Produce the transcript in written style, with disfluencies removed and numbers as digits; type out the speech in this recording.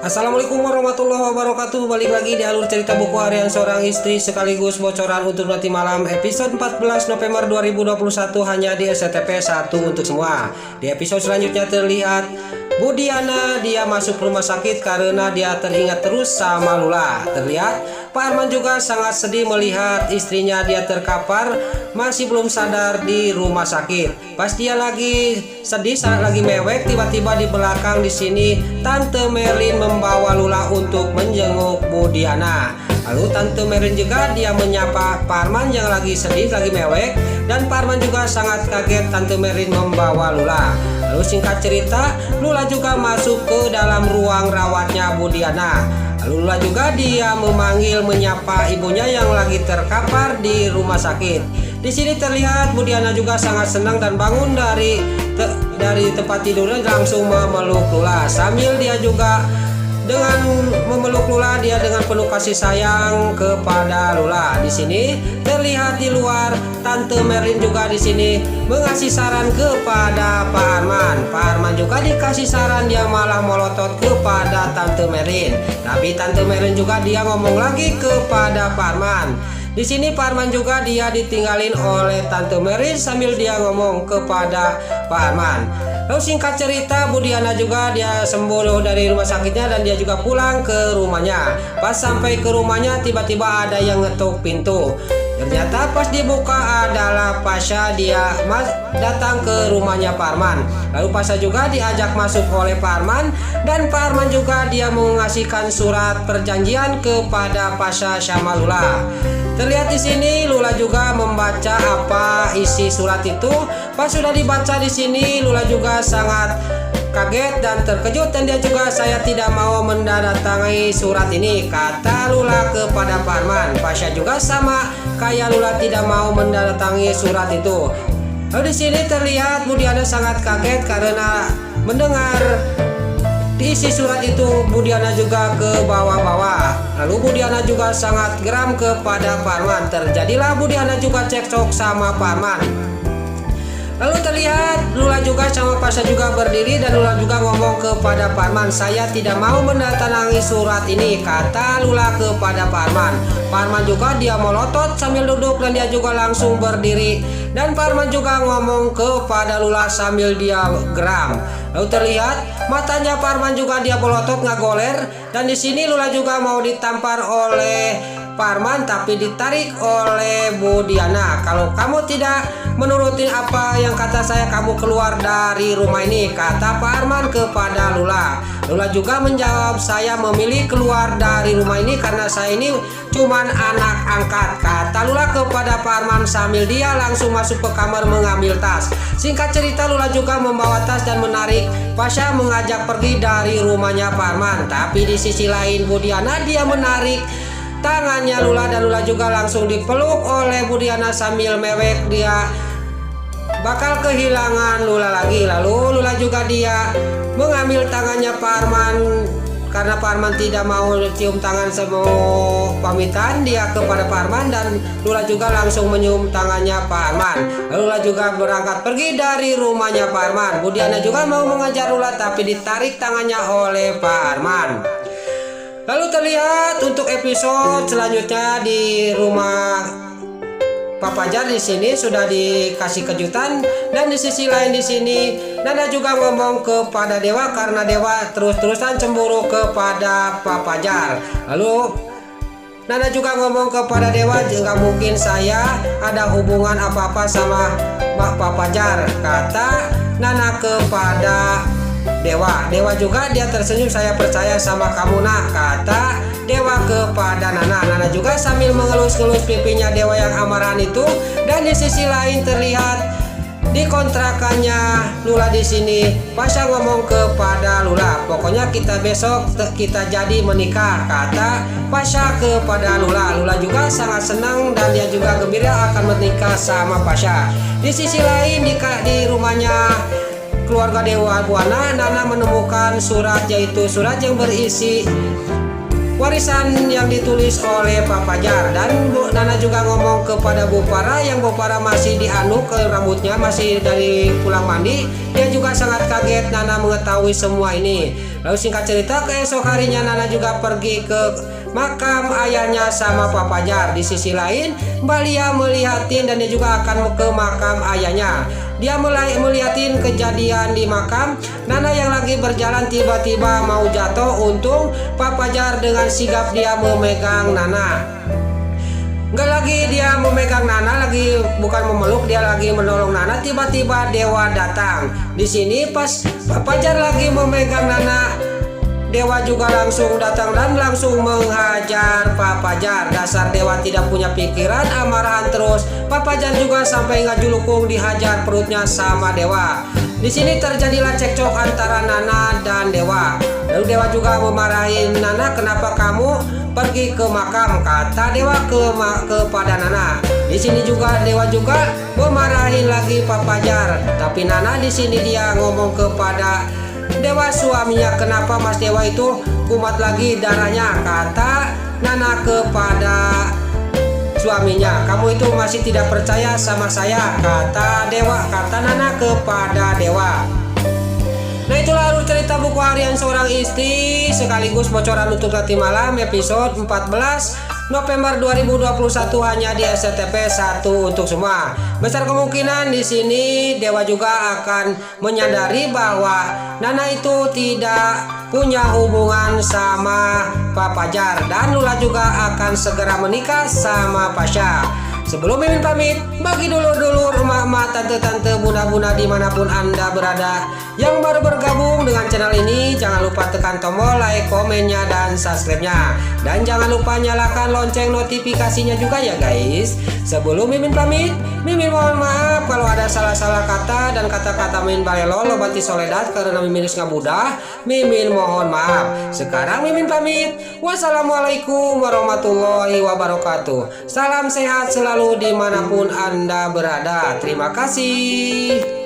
Assalamualaikum warahmatullahi wabarakatuh. Balik lagi di alur cerita buku harian seorang istri sekaligus bocoran untuk nanti malam episode 14 November 2021 hanya di SCTV 1 untuk semua. Di episode selanjutnya terlihat Budiana dia masuk rumah sakit karena dia teringat terus sama Lula. Terlihat Pak Arman juga sangat sedih melihat istrinya dia terkapar masih belum sadar di rumah sakit. Pas dia lagi sedih saat lagi mewek, tiba-tiba di belakang di sini Tante Merlin membawa Lula untuk menjenguk Budiana. Lalu Tante Merlin juga dia menyapa Pak Arman yang lagi sedih, lagi mewek, dan Pak Arman juga sangat kaget Tante Merlin membawa Lula. Lalu singkat cerita, Lula juga masuk ke dalam ruang rawatnya Budiana. Lalu Lula juga dia memanggil menyapa ibunya yang lagi terkapar di rumah sakit. Di sini terlihat Budiana juga sangat senang dan bangun dari tempat tidurnya langsung memeluk Lula. Sambil dia juga dengan memeluk Lula, dia dengan penuh kasih sayang kepada Lula. Di sini terlihat di luar Tante Merlin juga di sini mengasih saran kepada Pak Arman. Pak Arman juga dikasih saran, dia malah melotot kepada Tante Merlin. Tapi Tante Merlin juga dia ngomong lagi kepada Pak Arman. Di sini Pak Arman juga dia ditinggalin oleh Tante Merlin sambil dia ngomong kepada Pak Arman. Lalu singkat cerita, Budiana juga dia sembuh dari rumah sakitnya dan dia juga pulang ke rumahnya. Pas sampai ke rumahnya tiba-tiba ada yang ngetuk pintu. Ternyata pas dibuka adalah Pasha, dia datang ke rumahnya Pak Arman. Lalu Pasha juga diajak masuk oleh Pak Arman dan Pak Arman juga dia mengasihkan surat perjanjian kepada Pasha sama Lula. Terlihat di sini Lula juga membaca apa isi surat itu. Pas sudah dibaca di sini Lula juga sangat kaget dan terkejut dan dia juga saya tidak mau menandatangani surat ini, kata Lula kepada Pak Arman. Pasha juga sama kayak Lula tidak mau menandatangani surat itu. Lalu di sini terlihat Budiana sangat kaget karena mendengar isi surat itu. Budiana juga ke bawah-bawah. Lalu Budiana juga sangat geram kepada Pak Arman. Terjadilah Budiana juga cekcok sama Pak Arman. Lalu terlihat Lula juga sama Pasha juga berdiri dan Lula juga ngomong kepada Pak Arman, saya tidak mau menandatangani surat ini, kata Lula kepada Pak Arman. Pak Arman juga dia melotot sambil duduk dan dia juga langsung berdiri dan Pak Arman juga ngomong kepada Lula sambil dia geram. Lalu terlihat matanya Pak Arman juga dia melotot ngagoler dan di sini Lula juga mau ditampar oleh Pak Arman tapi ditarik oleh Budiana. Kalau kamu tidak menurutin apa yang kata saya, kamu keluar dari rumah ini, kata Pak Arman kepada Lula. Lula juga menjawab, saya memilih keluar dari rumah ini karena saya ini cuman anak angkat, kata Lula kepada Pak Arman sambil dia langsung masuk ke kamar mengambil tas. Singkat cerita Lula juga membawa tas dan menarik Pasha mengajak pergi dari rumahnya Pak Arman. Tapi di sisi lain Budiana dia menarik tangannya Lula dan Lula juga langsung dipeluk oleh Budiana sambil mewek, dia bakal kehilangan Lula lagi. Lalu Lula juga dia mengambil tangannya Pak Arman karena Pak Arman tidak mau cium tangan semua pamitan dia kepada Pak Arman dan Lula juga langsung menyium tangannya Pak Arman. Lalu Lula juga berangkat pergi dari rumahnya Pak Arman. Budiana juga mau mengejar Lula tapi ditarik tangannya oleh Pak Arman. Lalu terlihat untuk episode selanjutnya di rumah Pak Fajar di sini sudah dikasih kejutan dan di sisi lain di sini Nana juga ngomong kepada Dewa karena Dewa terus-terusan cemburu kepada Pak Fajar. Lalu Nana juga ngomong kepada Dewa, nggak mungkin saya ada hubungan apa-apa sama Pak Fajar, kata Nana kepada Dewa. Dewa juga dia tersenyum, saya percaya sama kamu nak, kata Dewa kepada Nana. Nana juga sambil mengelus-elus pipinya Dewa yang amarahan itu. Dan di sisi lain terlihat di kontrakannya Lula di sini Pasha ngomong kepada Lula, pokoknya kita besok kita jadi menikah, kata Pasha kepada Lula. Lula juga sangat senang dan dia juga gembira akan menikah sama Pasha. Di sisi lain di rumahnya keluarga Dewa Buana, Nana menemukan surat, yaitu surat yang berisi warisan yang ditulis oleh Pak Fajar. Dan Bu Nana juga ngomong kepada Bu Farah, yang Bu Farah masih dianu ke rambutnya, masih dari pulang mandi. Dia juga sangat kaget Nana mengetahui semua ini. Lalu singkat cerita, keesok harinya Nana juga pergi ke makam ayahnya sama Pak Fajar. Di sisi lain, Mbak Lia melihatin dan dia juga akan ke makam ayahnya. Dia mulai melihatin kejadian di makam. Nana yang lagi berjalan tiba-tiba mau jatuh. Untung Pak Fajar dengan sigap dia memegang Nana. Enggak lagi dia memegang Nana, lagi bukan memeluk, dia lagi menolong Nana. Tiba-tiba dewa datang. Di sini pas Pak Fajar lagi memegang Nana, dewa juga langsung datang dan langsung menghajar Pak Fajar. Dasar dewa tidak punya pikiran, amarahan terus. Pak Fajar juga sampai ngajulukung dihajar perutnya sama dewa. Di sini terjadilah cekcok antara Nana dan dewa. Lalu dewa juga memarahin Nana, kenapa kamu pergi ke makam? Kata dewa kepada Nana. Di sini juga dewa juga memarahin lagi Pak Fajar. Tapi Nana di sini dia ngomong kepada dewa suaminya, kenapa Mas Dewa itu kumat lagi darahnya? Kata Nana kepada suaminya, kamu itu masih tidak percaya sama saya? Kata Nana kepada dewa. Nah, itulah alur cerita buku harian seorang istri sekaligus bocoran untuk nanti malam episode 14 November 2021 hanya di SCTP 1 untuk semua. Besar kemungkinan di sini dewa juga akan menyadari bahwa Nana itu tidak punya hubungan sama Pak Fajar, dan Lula juga akan segera menikah sama Pasha. Sebelum Mimin pamit, bagi dulur-dulur, emak-emak, tante-tante, bunda-bunda dimanapun Anda berada yang baru bergabung dengan channel ini, jangan lupa tekan tombol like, komennya, dan subscribe-nya. Dan jangan lupa nyalakan lonceng notifikasinya juga ya guys. Sebelum Mimin pamit, Mimin mohon maaf kalau ada salah-salah kata dan kata-kata Mimin balelo lobati soledad karena Mimin ngabudah. Mimin mohon maaf. Sekarang Mimin pamit. Wassalamualaikum warahmatullahi wabarakatuh. Salam sehat selalu dimanapun Anda berada. Terima kasih.